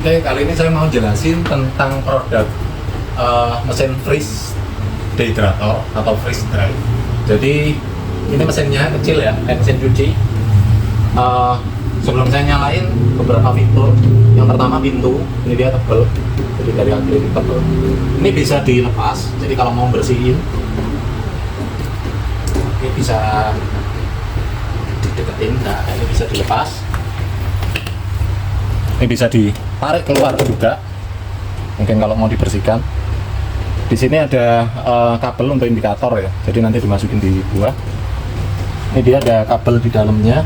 Oke, kali ini saya mau jelasin tentang produk mesin freeze dehydrator atau freeze dry. Jadi ini mesinnya kecil ya, kayak mesin cuci. Sebelum saya nyalain, beberapa fitur. Yang pertama pintu, ini dia tebel, jadi dari akrilik tebel. Ini bisa dilepas, jadi kalau mau bersihin, ini bisa dideketin. Nah, ini bisa dilepas. Ini bisa ditarik keluar juga, mungkin kalau mau dibersihkan. Di sini ada kabel untuk indikator ya, jadi nanti dimasukin di buah. Ini dia ada kabel di dalamnya,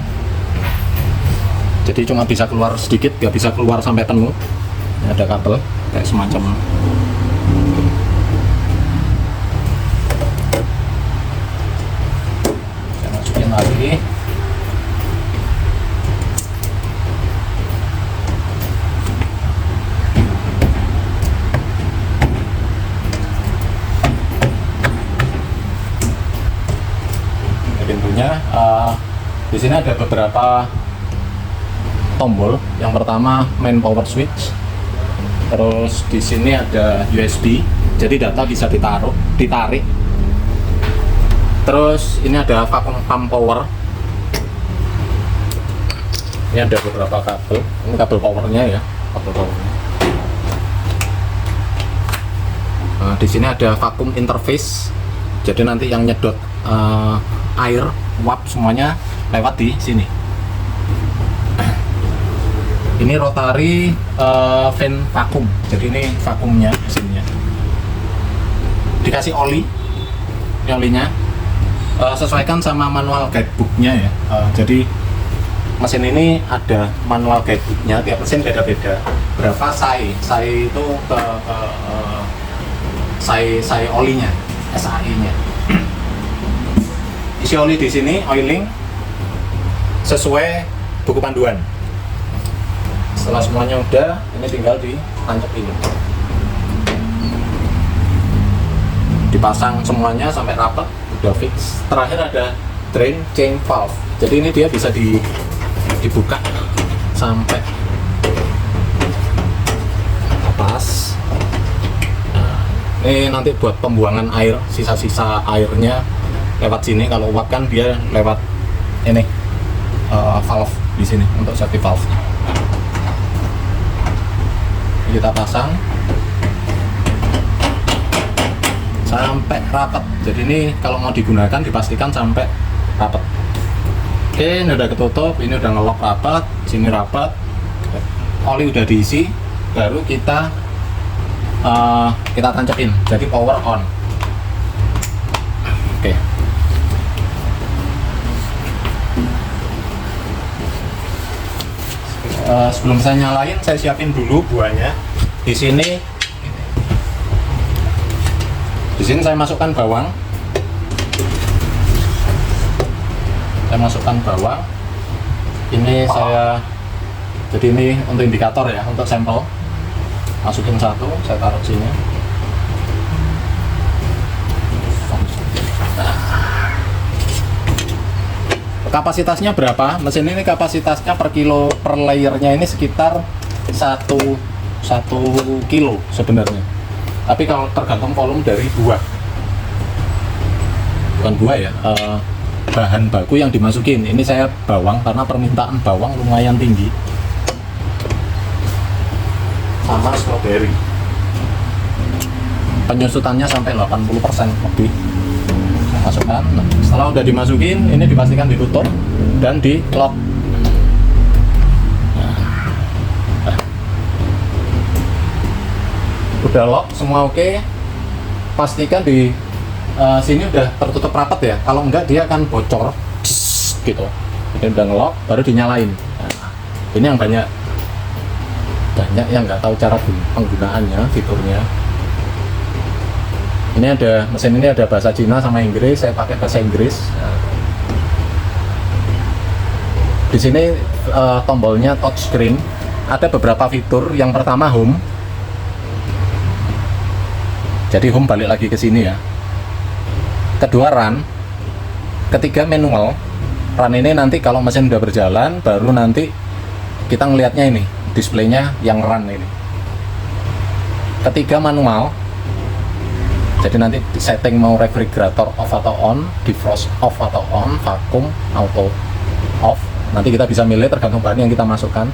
jadi cuma bisa keluar sedikit, nggak bisa keluar sampai penuh. Ini ada kabel kayak semacam saya masukin lagi. Pintunya di sini ada beberapa tombol. Yang pertama main power switch, terus di sini ada USB, jadi data bisa ditarik. Terus ini ada vacuum pump power. Ini ada beberapa kabel. Ini kabel powernya ya, kabel powernya. Nah, di sini ada vacuum interface, jadi nanti yang nyedot air uap semuanya lewat di sini. Ini rotary fan vakum, jadi ini vakumnya mesinnya. Dikasih oli, ini olinya. Sesuaikan sama manual guidebooknya ya. Jadi mesin ini ada manual guidebooknya, tiap mesin beda-beda. Berapa SAI itu ke SAI olinya, SAI-nya. Isi oli di sini oiling sesuai buku panduan. Setelah semuanya udah, ini tinggal ditancapin, dipasang semuanya sampai rapat, udah fix. Terakhir ada drain change valve, jadi ini dia bisa dibuka sampai atas. Nah, ini nanti buat pembuangan air, sisa-sisa airnya lewat sini. Kalau uap kan dia lewat ini valve di sini untuk safety valve. Kita pasang sampai rapat. Jadi ini kalau mau digunakan dipastikan sampai rapat. Oke, ini udah ketutup, ini udah ngelok rapat, sini rapat, oli udah diisi, baru kita tancapin. Jadi power on. Oke. Sebelum saya nyalain, saya siapin dulu buahnya. Di sini saya masukkan bawang. Ini jadi ini untuk indikator ya, untuk sampel. Masukin satu, saya taruh sini. Kapasitasnya berapa? Mesin ini kapasitasnya per kilo per layernya ini sekitar 1 kilo sebenarnya. Tapi kalau tergantung volume dari buah, bukan buah ya, bahan baku yang dimasukin. Ini saya bawang karena permintaan bawang lumayan tinggi, sama strawberry. Penyusutannya sampai 80% lebih. Masukkan. Nah, setelah udah dimasukin, ini dipastikan ditutup dan di lock. Nah. Udah lock semua oke. Pastikan di sini udah tertutup rapat ya. Kalau enggak dia akan bocor gitu. Ini udah ngelock, baru dinyalain. Nah, ini yang banyak yang nggak tahu cara penggunaannya, fiturnya. Ini mesin ini ada bahasa Cina sama Inggris, saya pakai bahasa Inggris. Di sini tombolnya touchscreen, ada beberapa fitur. Yang pertama home, jadi home balik lagi ke sini ya. Kedua run, ketiga manual. Run ini nanti kalau mesin udah berjalan, baru nanti kita ngelihatnya ini displaynya yang run ini. Ketiga manual, jadi nanti setting mau refrigerator off atau on, defrost off atau on, vakum auto off, nanti kita bisa milih tergantung bahan yang kita masukkan.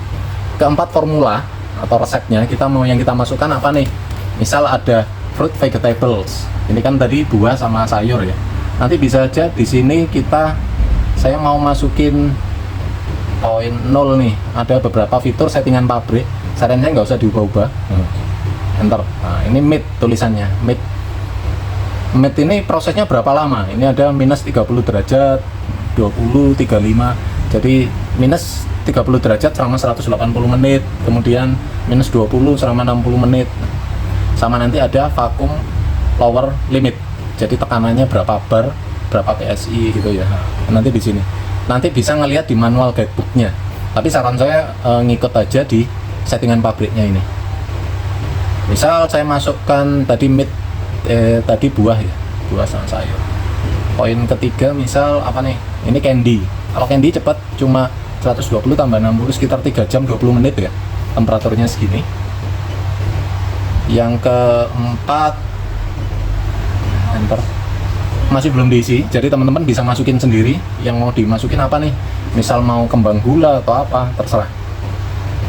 Keempat formula atau resepnya, kita mau yang kita masukkan apa nih, misal ada fruit vegetables, ini kan tadi buah sama sayur ya, nanti bisa aja di sini saya mau masukin poin 0 nih, ada beberapa fitur settingan pabrik, sarannya nggak usah diubah-ubah, enter. Nah ini mid tulisannya, mid ini prosesnya berapa lama, ini ada minus 30 derajat, 20, 35, jadi minus 30 derajat selama 180 menit, kemudian minus 20 selama 60 menit, sama nanti ada vakum lower limit, jadi tekanannya berapa bar, berapa PSI gitu ya. Nanti di sini, nanti bisa ngelihat di manual guidebooknya, tapi saran saya ngikut aja di settingan pabriknya ini. Misal saya masukkan tadi tadi buah ya, buah sama sayur. Poin ketiga misal apa nih, ini candy. Kalau candy cepat, cuma 120 tambah 60 sekitar 3 jam 20 menit ya, temperaturnya segini. Yang keempat, enter, masih belum diisi, jadi teman-teman bisa masukin sendiri yang mau dimasukin apa nih, misal mau kembang gula atau apa, terserah.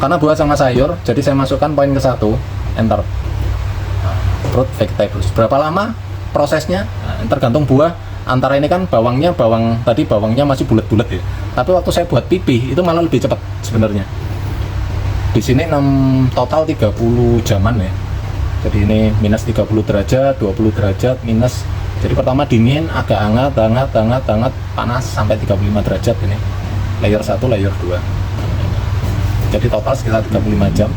Karena buah sama sayur, jadi saya masukkan poin ke 1, enter. Fruit vegetables, berapa lama prosesnya, tergantung buah. Antara ini kan bawangnya masih bulat-bulat ya, tapi waktu saya buat pipih itu malah lebih cepat sebenarnya. Di sini total 30 jaman ya, jadi ini minus 30 derajat, 20 derajat, minus, jadi pertama dingin, agak hangat, panas sampai 35 derajat, ini layer 1, layer 2, jadi total sekitar 35 jam.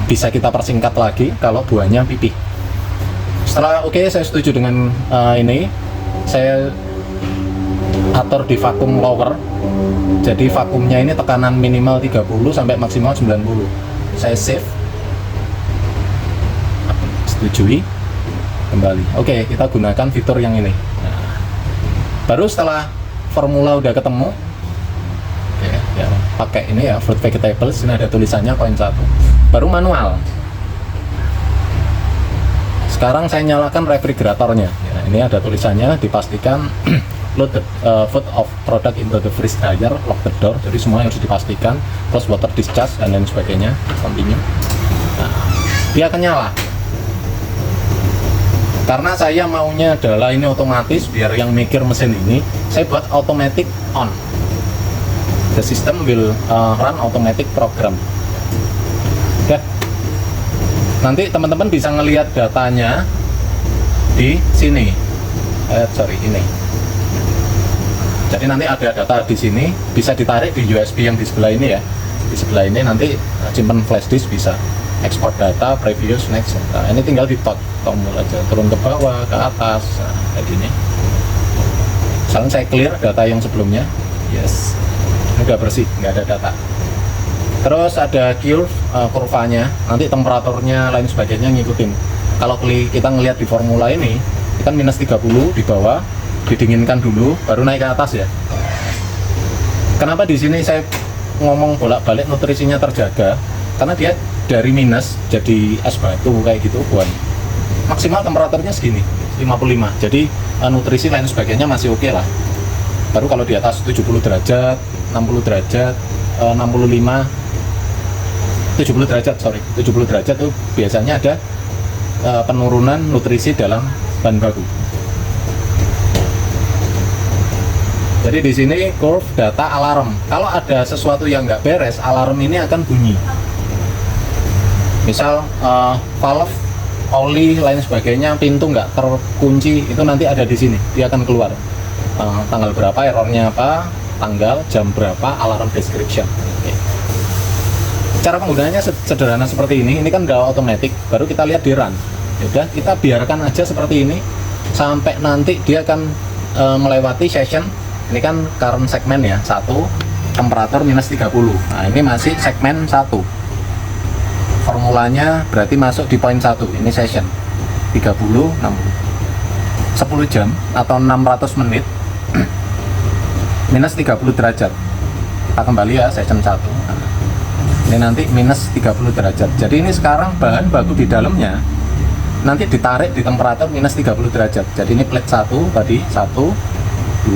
Bisa kita persingkat lagi kalau buahnya pipih. Setelah oke, saya setuju dengan ini, saya atur di vakum lower, jadi vakumnya ini tekanan minimal 30 sampai maksimal 90. Saya save, setujui, kembali. Oke, kita gunakan fitur yang ini. Baru setelah formula udah ketemu, ya, pakai ini ya, fruit vegetables, ini ada tulisannya poin 1, baru manual. Sekarang saya nyalakan refrigeratornya ya, ini ada tulisannya, dipastikan load the food of product into the freeze dryer, lock the door, jadi semua harus dipastikan, terus water discharge dan lain sebagainya, continue. Nah, dia akan nyala. Karena saya maunya adalah ini otomatis, biar yang mikir mesin ini saya buat automatic on. The system will run automatic program. Oke. Nanti teman-teman bisa ngelihat datanya di sini. Ini. Jadi nanti ada data di sini, bisa ditarik di USB yang di sebelah ini ya. Di sebelah ini nanti simpan flash disk, bisa export data, previous, next. Nah, ini tinggal di tombol aja, turun ke bawah, ke atas, nah, kayak gini. Misalnya saya clear data yang sebelumnya, yes, ini udah bersih, nggak ada data. Terus ada kurvanya, nanti temperaturnya lain sebagainya ngikutin. Kalau kita ngelihat di formula ini kan minus 30 di bawah, didinginkan dulu, baru naik ke atas ya. Kenapa di sini saya ngomong bolak-balik nutrisinya terjaga? Karena dia dari minus jadi es batu kayak gitu, buan. Maksimal temperaturnya segini, 55. Jadi nutrisi lain sebagainya masih oke lah. Baru kalau di atas 70 derajat, 60 derajat, 70 derajat itu biasanya ada penurunan nutrisi dalam bahan baku. Jadi di sini curve data alarm. Kalau ada sesuatu yang nggak beres, alarm ini akan bunyi. Misal valve, oli, lain sebagainya, pintu nggak terkunci, itu nanti ada di sini. Dia akan keluar tanggal berapa, errornya apa, tanggal, jam berapa, alarm description. Oke. Cara penggunaannya sederhana seperti ini kan udah otomatis. Baru kita lihat di run. Yaudah, kita biarkan aja seperti ini sampai nanti dia akan melewati session. Ini kan current segmen ya, 1, temperatur minus 30. Nah ini masih segmen 1, formulanya berarti masuk di poin 1. Ini session 30, 60, 10 jam atau 600 menit minus 30 derajat. Kita kembali ya, session 1. Nah, Ini nanti minus 30 derajat. Jadi ini sekarang bahan baku di dalamnya nanti ditarik di temperatur minus 30 derajat. Jadi ini plate 1 tadi, 1,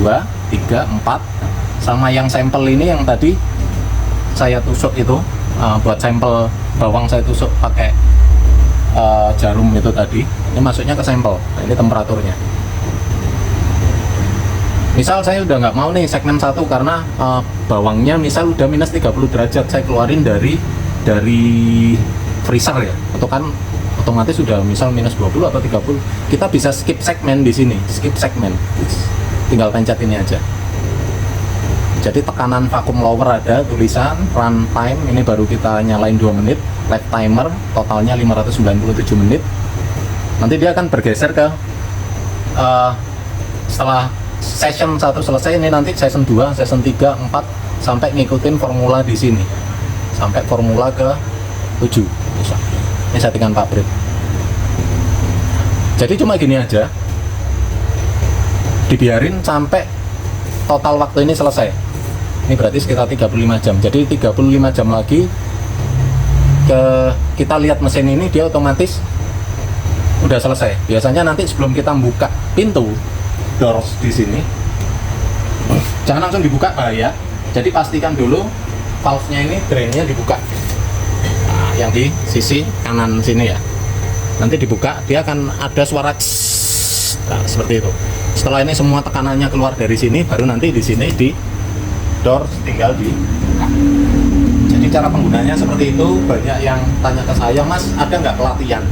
2, 3, 4. Sama yang sampel ini yang tadi saya tusuk itu, buat sampel bawang saya tusuk pakai jarum itu tadi. Ini masuknya ke sampel. Nah, ini temperaturnya. Misal saya udah nggak mau nih segmen 1 karena bawangnya misal udah minus 30 derajat, saya keluarin dari freezer ya. Itu kan otomatis sudah misal minus 20 atau 30. Kita bisa skip segmen di sini, skip segmen. Tinggal pencet ini aja. Jadi tekanan vakum lower ada, tulisan run time, ini baru kita nyalain 2 menit, left timer totalnya 597 menit. Nanti dia akan bergeser ke setelah session 1 selesai, ini nanti session 2, session 3, 4 sampai ngikutin formula di sini. Sampai formula ke 7. Bisa. Ini settingan pabrik. Jadi cuma gini aja. Dibiarin sampai total waktu ini selesai. Ini berarti sekitar 35 jam. Jadi 35 jam lagi kita lihat mesin ini, dia otomatis udah selesai. Biasanya nanti sebelum kita buka pintu doors di sini, jangan langsung dibuka, bahaya. Jadi pastikan dulu valve-nya ini, drainnya dibuka. Nah, yang di sisi kanan sini ya. Nanti dibuka, dia akan ada suara nah, seperti itu. Setelah ini semua tekanannya keluar dari sini, baru nanti di sini di doors tinggal dibuka. Jadi cara penggunanya seperti itu. Banyak yang tanya ke saya, Mas, ada nggak pelatihan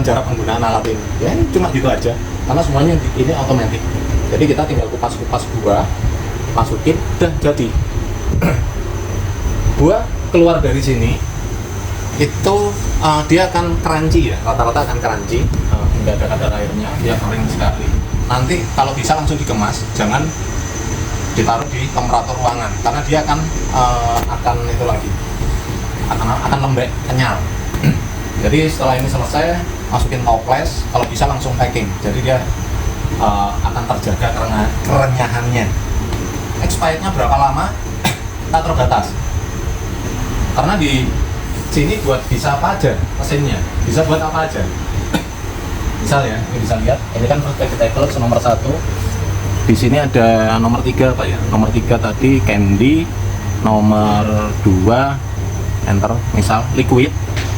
cara penggunaan alat ini? Ya cuma gitu aja, karena semuanya ini otomatis. Jadi kita tinggal kupas-kupas buah, masukin, udah jadi. Buah keluar dari sini itu dia akan crunchy ya, rata-rata akan crunchy, nggak ada kadar airnya, dia kering sekali. Nanti kalau bisa langsung dikemas, jangan ditaruh di temperatur ruangan, karena dia akan itu lagi, akan lembek, kenyal. Jadi setelah ini selesai, masukin toples, kalau bisa langsung packing. Jadi dia akan terjaga kerenyahannya. Expirednya berapa lama? Tak terbatas. Karena di sini buat bisa apa aja mesinnya, bisa buat apa aja. Misal ya, ini bisa lihat, ini kan fruit vegetable nomor 1. Di sini ada nomor 3 Pak ya. Nomor 3 tadi candy, nomor 2 enter misal liquid.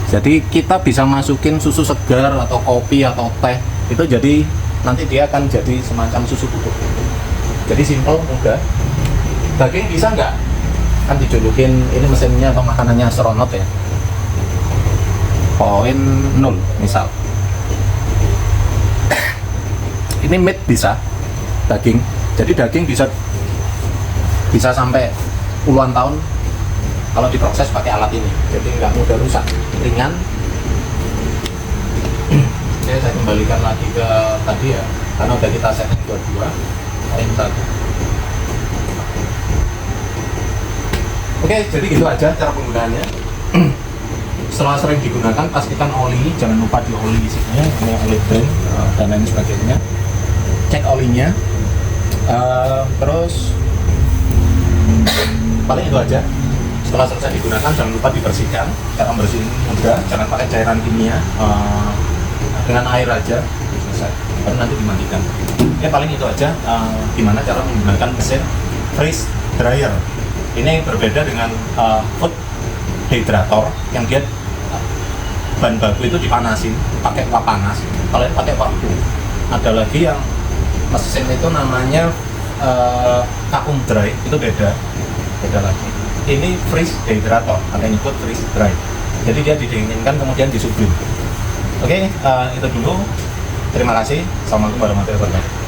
Jadi kita bisa masukin susu segar atau kopi atau teh, itu jadi nanti dia akan jadi semacam susu bubuk. Jadi simple, mudah. Daging bisa nggak? Kan dijulukin ini mesinnya atau makanannya astronot ya. Poin 0 misal. Ini meat bisa, daging. Jadi daging bisa sampai puluhan tahun kalau diproses pakai alat ini. Jadi nggak mudah rusak, ringan. Oke, saya kembalikan lagi ke tadi ya, karena udah kita setting 22 poin 1. Oke, jadi gitu aja cara penggunaannya. Setelah sering digunakan, pastikan oli, jangan lupa di oli isinya, ini oli drain dan lain sebagainya. Cek olinya. Terus paling itu aja. Setelah selesai digunakan, jangan lupa dibersihkan. Cara bersihin mudah, jangan pakai cairan kimia, dengan air aja selesai, baru nanti dimatikan. Ya paling itu aja. Gimana cara menggunakan mesin freeze dryer. Ini berbeda dengan food hydrator yang dia bahan baku itu dipanasin pakai uap panas. Kalau pakai waku, ada lagi yang mesin itu namanya vacuum dry, itu beda lagi. Ini freeze hydrator, ada yang nyebut freeze dry. Jadi dia didinginkan kemudian disublim. Oke, itu dulu. Terima kasih. Assalamualaikum warahmatullahi wabarakatuh.